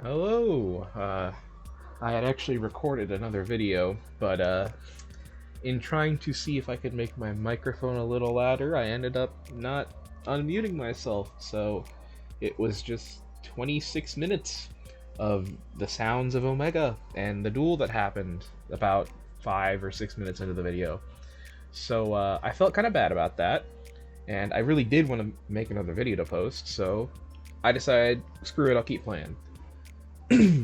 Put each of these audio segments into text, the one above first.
Hello. I had actually recorded another video, but in trying to see if I could make my microphone a little louder, I ended up not unmuting myself. So it was just 26 minutes of the sounds of Omega and the duel that happened about 5 or 6 minutes into the video. So I felt kind of bad about that, and I really did want to make another video to post. So I decided, screw it, I'll keep playing.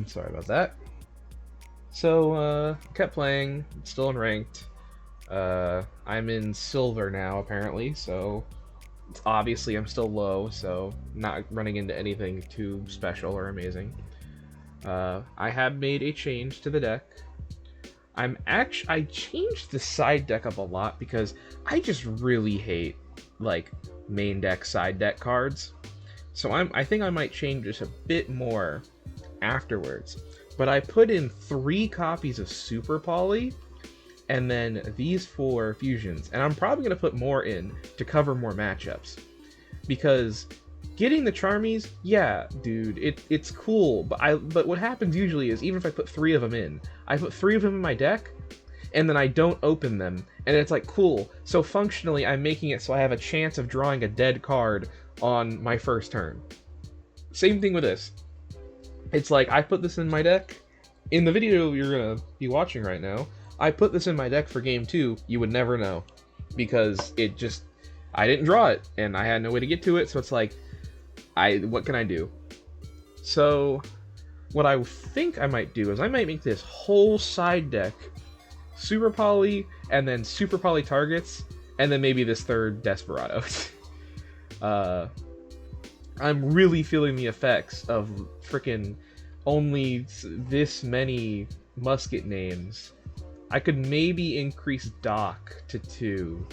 Sorry about that. So, kept playing, still in ranked. I'm in silver now, apparently, so obviously I'm still low, so not running into anything too special or amazing. I have made a change to the deck. I changed the side deck up a lot because I just really hate, like, main deck, side deck cards. So I think I might change this a bit more afterwards. But I put in 3 copies of Super Poly, and then these 4 fusions. And I'm probably going to put more in to cover more matchups. Because getting the Charmies, yeah, dude, it's cool. But what happens usually is, even if I put 3 of them in, I put 3 of them in my deck, and then I don't open them. And it's like, cool. So functionally, I'm making it so I have a chance of drawing a dead card on my first turn. Same thing with this. It's like, I put this in my deck. In the video you're gonna be watching right now, I put this in my deck for game 2. You would never know. Because I didn't draw it, and I had no way to get to it, so it's like, what can I do? So, what I think I might do is I might make this whole side deck Super Poly, and then Super Poly targets, and then maybe this third Desperado. I'm really feeling the effects of frickin' only this many musket names. I could maybe increase Doc to 2,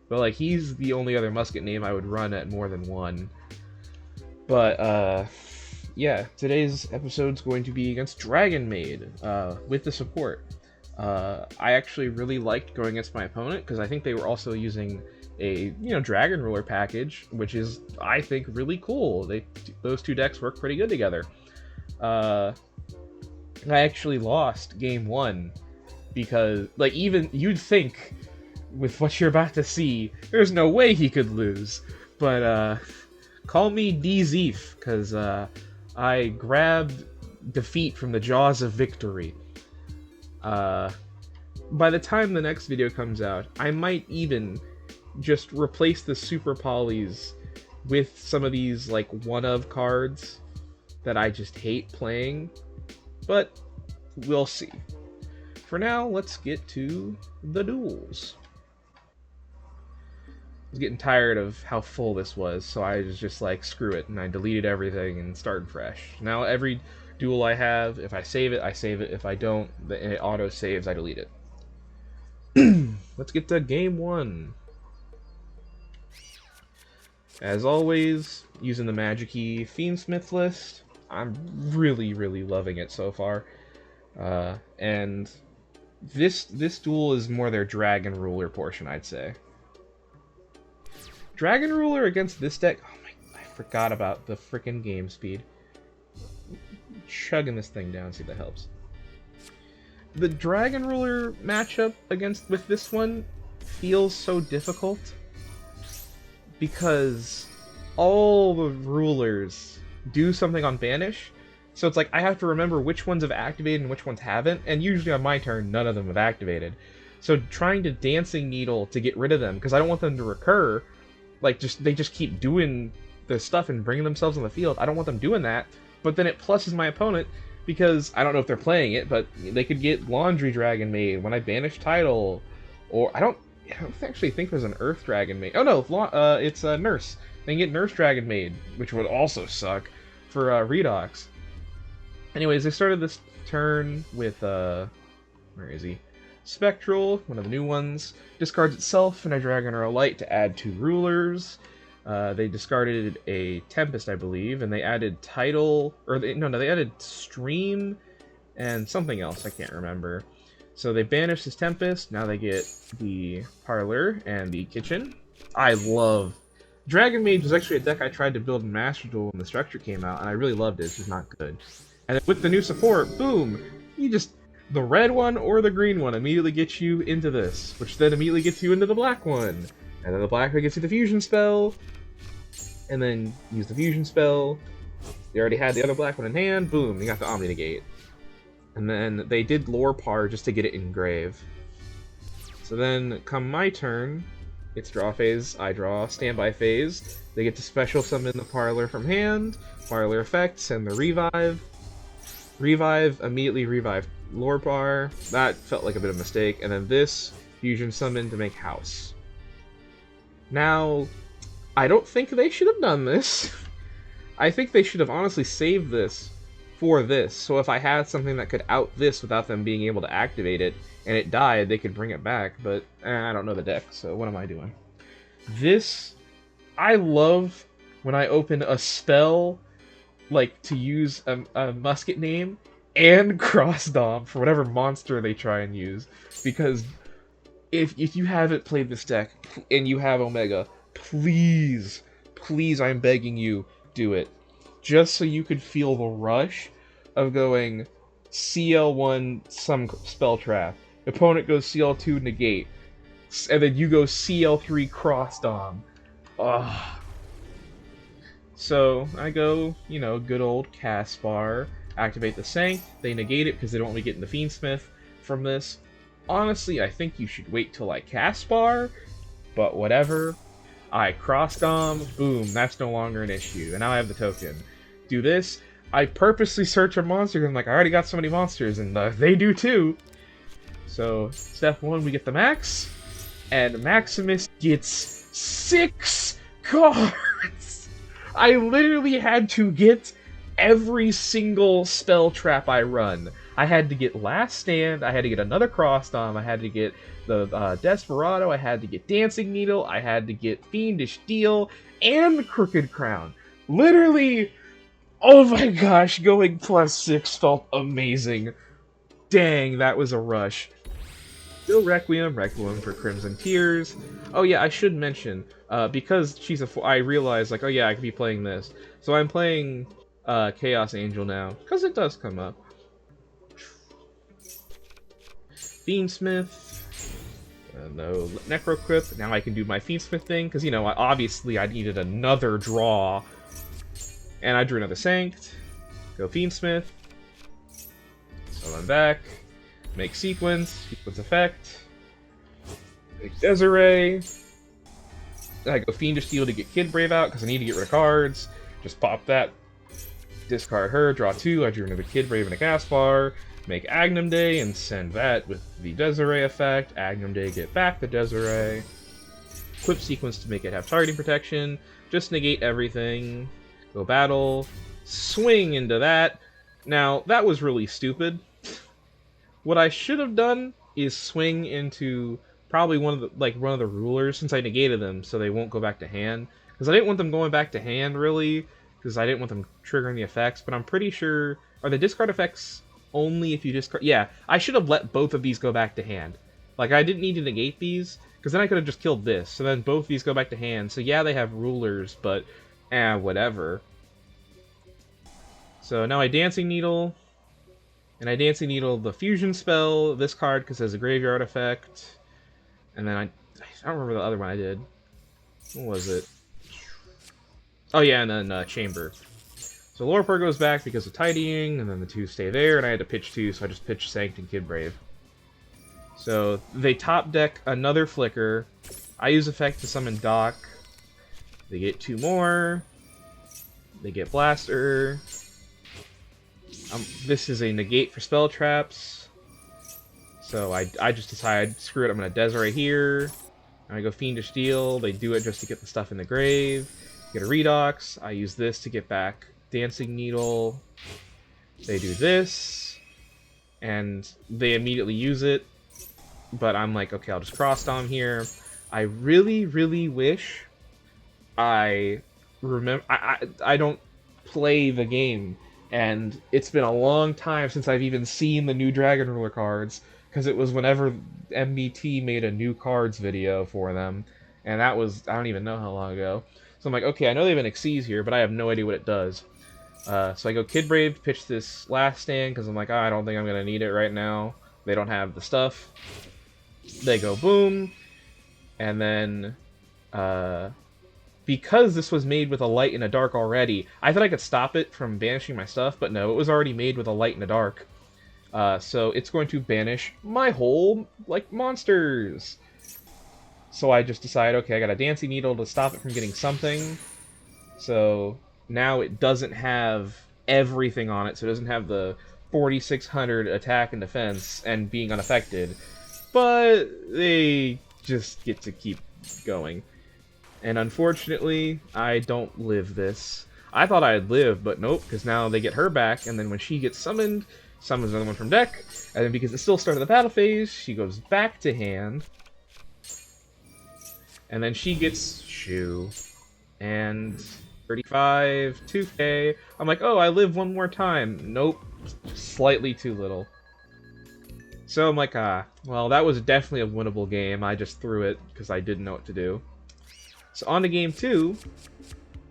but like, he's the only other musket name I would run at more than 1. But yeah, today's episode's going to be against Dragon Maid, with the support. I actually really liked going against my opponent because I think they were also using a Dragon Ruler package, which is, I think, really cool. Those 2 decks work pretty good together. I actually lost game 1 because, like, even you'd think with what you're about to see, there's no way he could lose. But call me D-Zeef, because I grabbed defeat from the jaws of victory. By the time the next video comes out, I might even just replace the Super Polys with some of these, like, one-of cards that I just hate playing, but we'll see. For now, let's get to the duels. I was getting tired of how full this was, so I was just like, screw it, and I deleted everything and started fresh. Now every duel I have, if I save it, I save it. If I don't, it auto-saves, I delete it. Let's get to game 1. As always, using the Magic-y Fiendsmith list. I'm really, really loving it so far. And this duel is more their Dragon Ruler portion, I'd say. Dragon Ruler against this deck, oh my, I forgot about the frickin' game speed. Chugging this thing down, see if that helps. The Dragon Ruler matchup with this one feels so difficult because all the rulers do something on Banish, so it's like I have to remember which ones have activated and which ones haven't, and usually on my turn none of them have activated. So trying to Dancing Needle to get rid of them, because I don't want them to recur, like they just keep doing the stuff and bringing themselves on the field. I don't want them doing that, but then it pluses my opponent, because I don't know if they're playing it, but they could get Laundry Dragon Maid when I banish Tidal, or I don't actually think there's an Earth Dragon Maid. Oh no, it's a Nurse. They can get Nurse Dragon Maid, which would also suck for Redox. Anyways, they started this turn with where is he? Spectral, one of the new ones, discards itself and a Dragon or a Light to add 2 rulers. They discarded a Tempest, I believe, and they added Tidal, or they added Stream and something else, I can't remember. So they banished this Tempest, now they get the Parlor and the Kitchen. I love... Dragon Mage was actually a deck I tried to build in Master Duel when the structure came out, and I really loved it, it's just not good. And then with the new support, boom, you just, the red one or the green one immediately gets you into this, which then immediately gets you into the black one. And then the black one gets you the fusion spell, and then use the fusion spell. You already had the other black one in hand, boom, you got the Omni Negate. And then they did Lore Par just to get it engraved. So then, come my turn, it's draw phase, I draw, standby phase. They get to special summon the Parlor from hand, Parlor effect, send the Revive. Revive, immediately revive Lore Bar. That felt like a bit of a mistake. And then this, Fusion Summon to make House. Now, I don't think they should have done this. I think they should have honestly saved this for this. So if I had something that could out this without them being able to activate it, and it died, they could bring it back. But I don't know the deck, so what am I doing? This, I love when I open a spell, like, to use a musket name and cross dom for whatever monster they try and use. Because if you haven't played this deck and you have Omega, please, I'm begging you, do it. Just so you could feel the rush of going CL1 some spell trap, opponent goes CL2 negate, and then you go CL3 cross dom. Ugh. So I go, you know, good old Caspar, activate the Sanct, they negate it because they don't want me getting the Fiendsmith from this. Honestly, I think you should wait till I Caspar, but whatever. I cross dom, boom, that's no longer an issue, and now I have the token. Do this, I purposely search a monster because I'm like, I already got so many monsters, and they do too. So, step 1, we get the Max, and Maximus gets 6 cards! I literally had to get every single spell trap I run. I had to get Last Stand, I had to get another Cross Dom, I had to get the Desperado, I had to get Dancing Needle, I had to get Fiendish Deal, and Crooked Crown. Literally, oh my gosh, going +6 felt amazing. Dang, that was a rush. Still Requiem for Crimson Tears. Oh yeah, I should mention, because she's I realized, like, oh yeah, I could be playing this. So I'm playing Chaos Angel now, because it does come up. Fiendsmith. No Necroquip. Now I can do my Fiendsmith thing, because, you know, obviously I needed another draw. And I drew another Sanct. Go Fiendsmith. So I'm back. Make sequence effect. Make Desiree. I go Fiendish Steel to get Kid Brave out, because I need to get rid of cards. Just pop that. Discard her, draw 2, I drew another Kid Brave and a Caspar. Make Agnum Day and send that with the Desiree effect. Agnum Day, get back the Desiree. Equip sequence to make it have targeting protection. Just negate everything. Go battle. Swing into that. Now, that was really stupid. What I should have done is swing into probably one of the rulers, since I negated them, so they won't go back to hand. Because I didn't want them going back to hand, really, because I didn't want them triggering the effects, but I'm pretty sure... Are the discard effects only if you discard... Yeah, I should have let both of these go back to hand. Like, I didn't need to negate these, because then I could have just killed this, so then both of these go back to hand. So yeah, they have rulers, but... whatever. So now I Dancing Needle... And I Dancing Needle the Fusion spell, this card, because it has a graveyard effect. And then I don't remember the other one I did. What was it? Oh yeah, and then Chamber. So Lorpor goes back because of Tidying, and then the 2 stay there, and I had to pitch 2, so I just pitched Sanct and Kid Brave. So they top deck another Flicker. I use effect to summon Doc. They get 2 more. They get Blaster. This is a negate for spell traps. So I just decide, screw it, I'm going to Desiree here. And I go Fiendish Deal. They do it just to get the stuff in the grave. Get a Redox. I use this to get back Dancing Needle. They do this. And they immediately use it. But I'm like, okay, I'll just cross dom here. I really, really wish I remember... I don't play the game. And it's been a long time since I've even seen the new Dragon Ruler cards, because it was whenever MBT made a new cards video for them, and that was, I don't even know how long ago. So I'm like, okay, I know they have an Xyz here, but I have no idea what it does. So I go Kid Brave to pitch this last stand because I'm like, oh, I don't think I'm gonna need it right now. They don't have the stuff. They go boom, and then because this was made with a light and a dark already, I thought I could stop it from banishing my stuff, but no, it was already made with a light and a dark. So it's going to banish my whole, like, monsters. So I just decide, okay, I got a Dancing Needle to stop it from getting something. So now it doesn't have everything on it, so it doesn't have the 4,600 attack and defense and being unaffected. But they just get to keep going. And unfortunately, I don't live this. I thought I'd live, but nope, because now they get her back, and then when she gets summoned, summons another one from deck, and then because it's still starting the battle phase, she goes back to hand. And then she gets Shu. And 35, 2k. I'm like, oh, I live one more time. Nope, slightly too little. So I'm like, well, that was definitely a winnable game. I just threw it because I didn't know what to do. So on to game 2,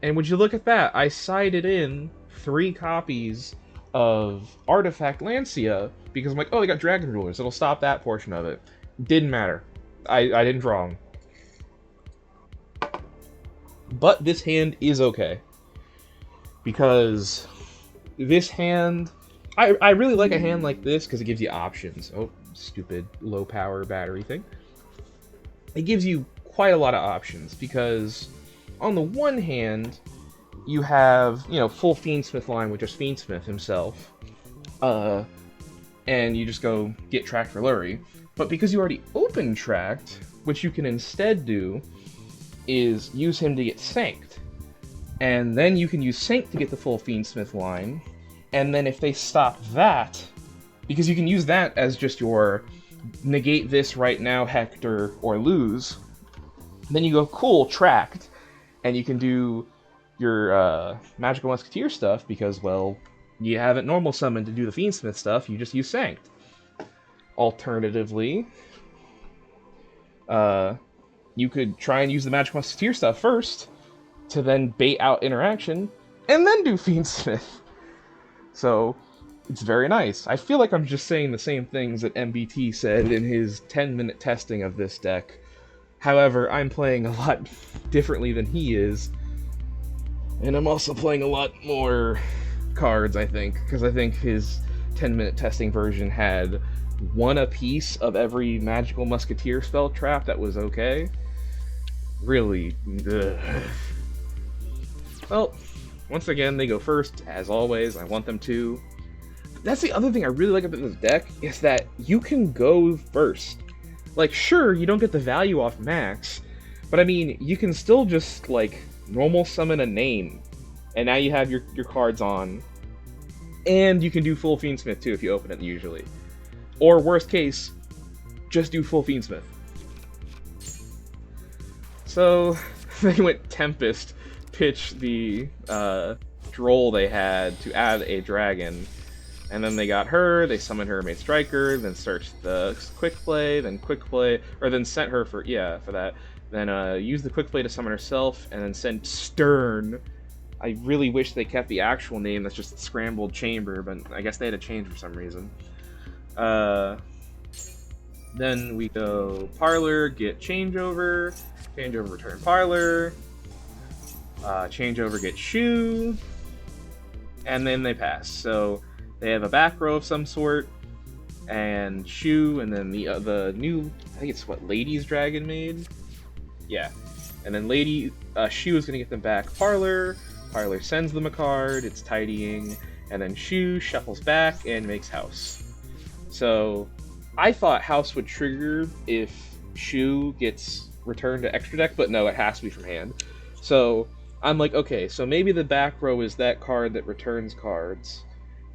and would you look at that? I sided in 3 copies of Artifact Lancia because I'm like, oh, they got Dragon Rulers. It'll stop that portion of it. Didn't matter. I didn't draw them. But this hand is okay. Because this hand... I really like a hand like this because it gives you options. Oh, stupid low power battery thing. It gives you quite a lot of options because on the one hand, you have, you know, full Fiendsmith line with just Fiendsmith himself. And you just go get tracked for Lurie. But because you already open tracked, what you can instead do is use him to get Sanked. And then you can use Sanct to get the full Fiendsmith line. And then if they stop that, because you can use that as just your negate this right now, Hector, or lose, then you go, cool, tracked, and you can do your Magical Musketeer stuff because, well, you haven't normal summoned to do the Fiendsmith stuff, you just use Sanct. Alternatively, you could try and use the Magical Musketeer stuff first, to then bait out interaction, and then do Fiendsmith. So, it's very nice. I feel like I'm just saying the same things that MBT said in his 10-minute testing of this deck. However, I'm playing a lot differently than he is. And I'm also playing a lot more cards, I think. Because I think his 10-minute testing version had 1 apiece of every Magical Musketeer spell trap that was okay. Really, ugh. Well, once again, they go first, as always. I want them to. That's the other thing I really like about this deck, is that you can go first. Like, sure, you don't get the value off max, but I mean, you can still just, like, normal summon a name, and now you have your cards on. And you can do full Fiendsmith, too, if you open it, usually. Or, worst case, just do full Fiendsmith. So, they went Tempest, pitch the Droll they had to add a dragon, and then they got her, they summoned her Maid Striker, then searched the quick play, then quick play, or then sent her for that, then used the quick play to summon herself, and then sent Stern. I really wish they kept the actual name, that's just Scrambled Chamber, but I guess they had to change for some reason. Then we go Parlor, get Changeover, return Parlor, Changeover, get Shu, and then they pass. So they have a back row of some sort, and Shu, and then the new, I think it's what, Lady's Dragon Maid? Yeah. And then Shu is going to get them back Parlor sends them a card, it's tidying, and then Shu shuffles back and makes House. So I thought House would trigger if Shu gets returned to extra deck, but no, it has to be from hand. So I'm like, okay, so maybe the back row is that card that returns cards,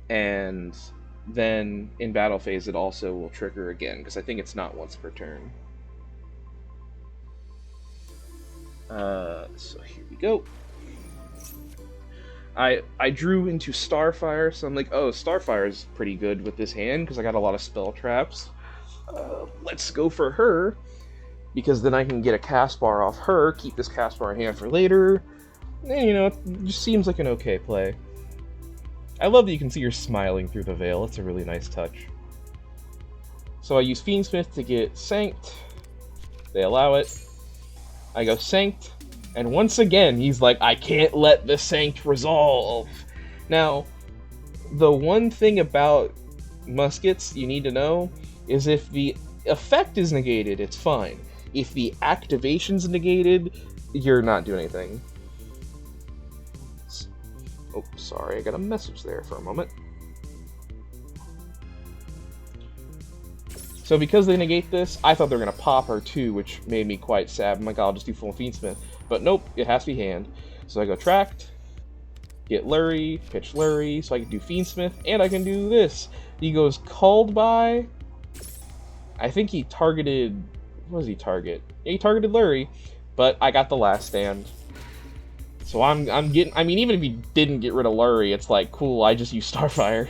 and then in battle phase it also will trigger again, because I think it's not once per turn. So here we go. I drew into Starfire, so I'm like, oh, Starfire is pretty good with this hand, because I got a lot of spell traps. Let's go for her, because then I can get a cast bar off her, keep this cast bar in hand for later. And, you know, it just seems like an okay play. I love that you can see her smiling through the veil. It's a really nice touch. So I use Fiendsmith to get Sanct. They allow it. I go Sanct. And once again, he's like, I can't let the Sanct resolve. Now, the one thing about muskets you need to know is if the effect is negated, it's fine. If the activation's negated, you're not doing anything. Oh, sorry, I got a message there for a moment. So because they negate this, I thought they were going to pop her too, which made me quite sad. I'm like, I'll just do full Fiendsmith. But nope, it has to be hand. So I go Tract, get Lurie, pitch Lurie, so I can do Fiendsmith, and I can do this. He goes Called By. I think he targeted... What does he target? Yeah, he targeted Lurie, but I got the Last Stand. So I'm getting... I mean, even if he didn't get rid of Lurie, it's like, cool, I just use Starfire.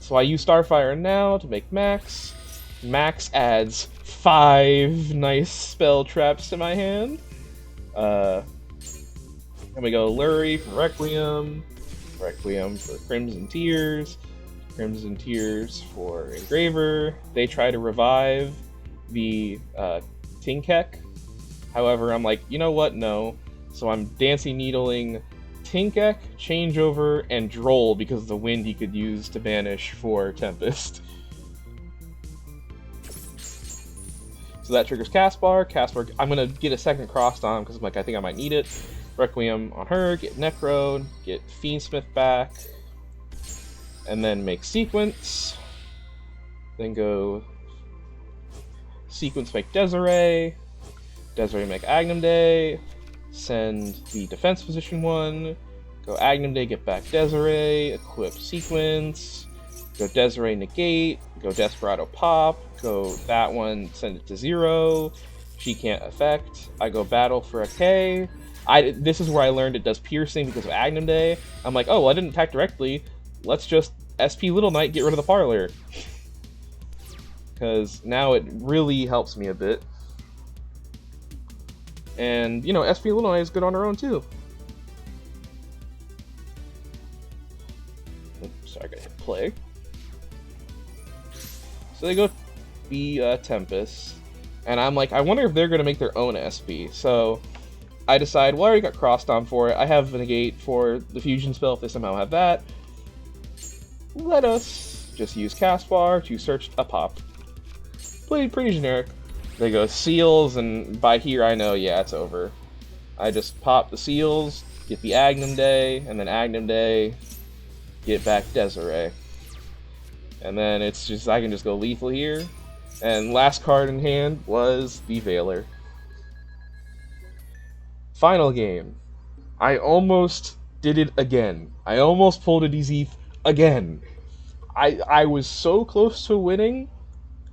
So I use Starfire now to make Max. Max adds 5 nice spell traps to my hand. And we go Lurie for Requiem. Requiem for Crimson Tears. Crimson Tears for Engraver. They try to revive the Tinkek. However, I'm like, you know what? No. So I'm Dancing Needling Tinkek, Changeover, and Droll because of the wind he could use to banish for Tempest. So that triggers Caspar. Caspar, I'm going to get a second Crossed on because I'm like, I think I might need it. Requiem on her, get Necro, get Fiendsmith back, and then make Sequence. Then go Sequence, make Desiree. Desiree, make Agnum Day. Send the defense position 1. Go Agnum Day, get back Desiree. Equip Sequence. Go Desiree, negate. Go Desperado, pop. Go that one, send it to 0. She can't affect. I go Battle for a K. This is where I learned it does piercing because of Agnum Day. I'm like, oh, well, I didn't attack directly. Let's just SP Little Knight, get rid of the Parlor. Because now it really helps me a bit. And, you know, SP Little Knight is good on her own, too. Oops, sorry, I gotta hit play. So they go be Tempest. And I'm like, I wonder if they're going to make their own SP. So I decide, well, I already got Crossed on for it. I have a negate for the fusion spell if they somehow have that. Let us just use Caspar to search a pop. Pretty generic. They go Seals, and by here I know, yeah, it's over. I just pop the Seals, get the Agnum Day, and then Agnum Day, get back Desiree. And then it's just, I can just go lethal here. And last card in hand was the Veiler. Final game. I almost did it again. I almost pulled a DZ again. I was so close to winning,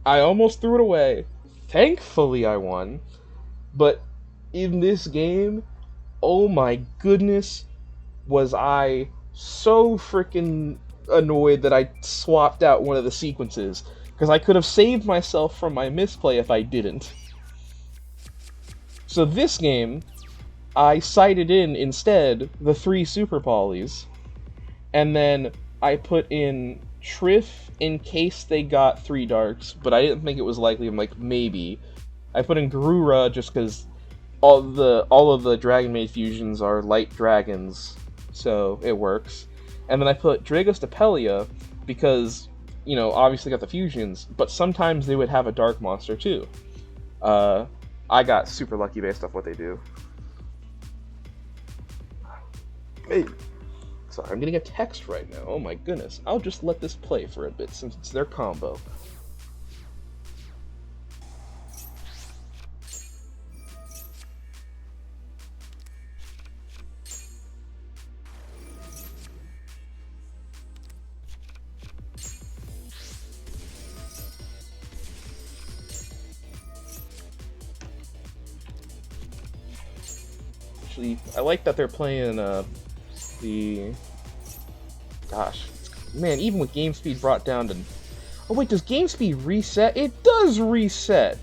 I almost threw it away. Thankfully I won, but in this game, oh my goodness, was I so freaking annoyed that I swapped out one of the sequences, because I could have saved myself from my misplay if I didn't. So this game, I sighted in instead the 3 Super Polys, and then I put in Triff in case they got 3 Darks, but I didn't think it was likely. I'm like, maybe. I put in Garura just because all of the Dragon Maid fusions are light dragons, so it works. And then I put Dragos Depelia because, you know, obviously got the fusions, but sometimes they would have a dark monster too. I got super lucky based off what they do. Hey. Sorry, I'm getting a text right now. Oh my goodness. I'll just let this play for a bit since it's their combo. Actually, I like that they're playing gosh, man, even with game speed brought down to... Oh wait, does game speed reset? It does reset!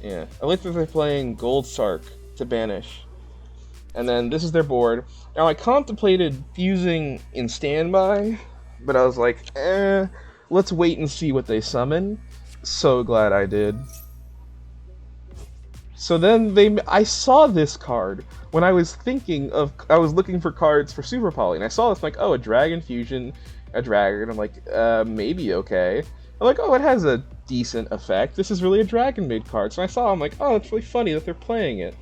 Yeah, Yeah, I like that they're playing Gold Sark to banish. And then this is their board. Now I contemplated fusing in standby, but I was like, let's wait and see what they summon. So glad I did. So then I saw this card when I was I was looking for cards for Super Poly, and I saw this, like, oh, a Dragon Fusion, a Dragon. I'm like, maybe okay. I'm like, oh, it has a decent effect. This is really a Dragon Maid card. So I saw, I'm like, oh, it's really funny that they're playing it.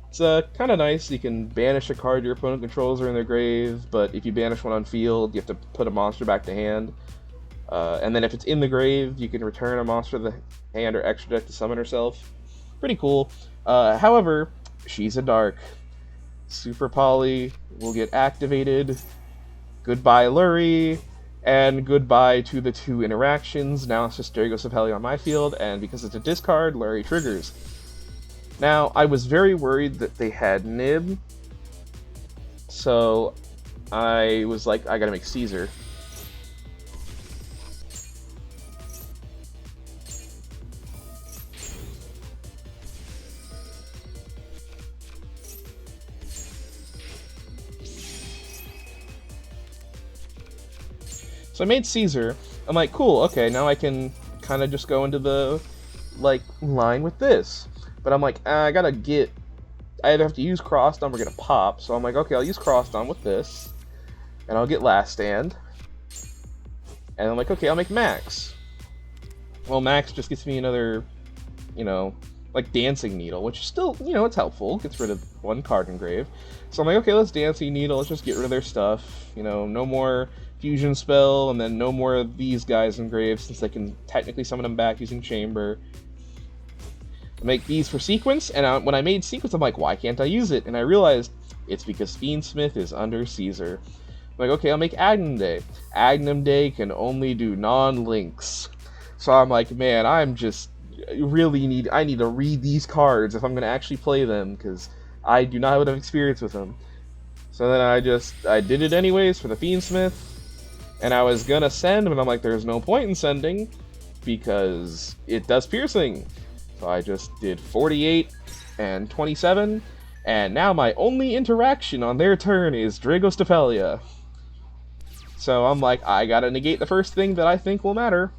It's kind of nice. You can banish a card your opponent controls or in their grave, but if you banish one on field, you have to put a monster back to hand. And then if it's in the grave, you can return a monster to the hand or extra deck to summon herself. Pretty cool. However, she's a dark. Super Poly will get activated. Goodbye, Lurie. And goodbye to the 2 interactions. Now it's just Dragos of Heli on my field, and because it's a discard, Lurie triggers. Now, I was very worried that they had Nib, so I was like, I gotta make Caesar. So I made Caesar. I'm like, cool, okay, now I can kind of just go into the, like, line with this. But I'm like, I gotta get... I either have to use Crossed On or get a pop. So I'm like, okay, I'll use Crossed On with this. And I'll get Last Stand. And I'm like, okay, I'll make Max. Well, Max just gets me another, you know, like Dancing Needle, which is still, you know, it's helpful. Gets rid of 1 card engrave. So I'm like, okay, let's Dancing Needle. Let's just get rid of their stuff. You know, no more Fusion Spell, and then no more of these guys engrave, since they can technically summon them back using Chamber. I make these for Sequence, and when I made Sequence, I'm like, why can't I use it? And I realized it's because Fiendsmith is under Caesar. I'm like, okay, I'll make Agnum Day. Agnum Day can only do non-links. So I'm like, man, I need to read these cards if I'm going to actually play them, because I do not have enough experience with them. So then I did it anyways for the Fiendsmith, and I was gonna send, but I'm like, there's no point in sending, because it does piercing. So I just did 48 and 27, and now my only interaction on their turn is Dragostapelia. So I'm like, I gotta negate the first thing that I think will matter.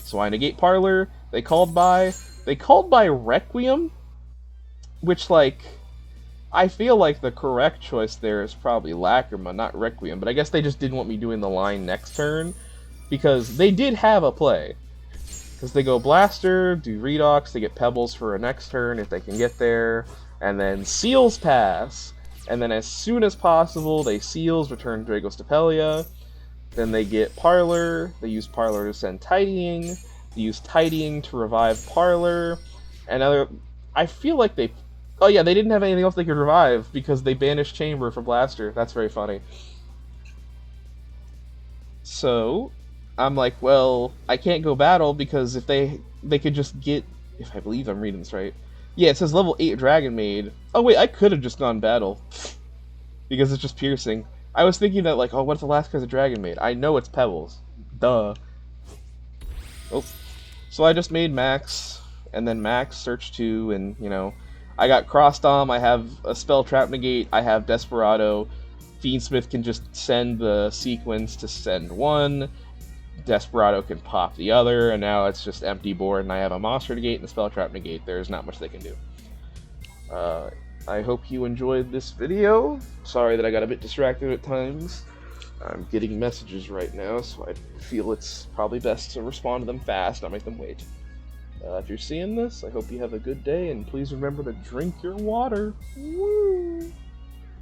So I negate Parlor. They called by Requiem, which, like, I feel like the correct choice there is probably Lacrima, not Requiem, but I guess they just didn't want me doing the line next turn, because they did have a play. Because they go Blaster, do Redox, they get Pebbles for a next turn if they can get there, and then Seals pass, and then as soon as possible they Seals, return Dragostapelia, then they get Parlor, they use Parlor to send Tidying, they use Tidying to revive Parlor, and I feel like they... Oh yeah, they didn't have anything else they could revive, because they banished Chamber for Blaster. That's very funny. So I'm like, well, I can't go battle, because if they could just get... If I believe I'm reading this right. Yeah, it says level 8 Dragon Maid. Oh wait, I could have just gone battle. Because it's just piercing. I was thinking that, like, oh, what if the last card's a Dragon Maid? I know it's Pebbles. Duh. Oh. So I just made Max, and then Max, Search 2, and, you know... I got Crossed On, I have a Spell Trap Negate, I have Desperado. Fiendsmith can just send the Sequence to send 1. Desperado can pop the other, and now it's just empty board, and I have a Monster Negate and a Spell Trap Negate. There's not much they can do. I hope you enjoyed this video. Sorry that I got a bit distracted at times. I'm getting messages right now, so I feel it's probably best to respond to them fast, not make them wait. If you're seeing this, I hope you have a good day, and please remember to drink your water. Woo!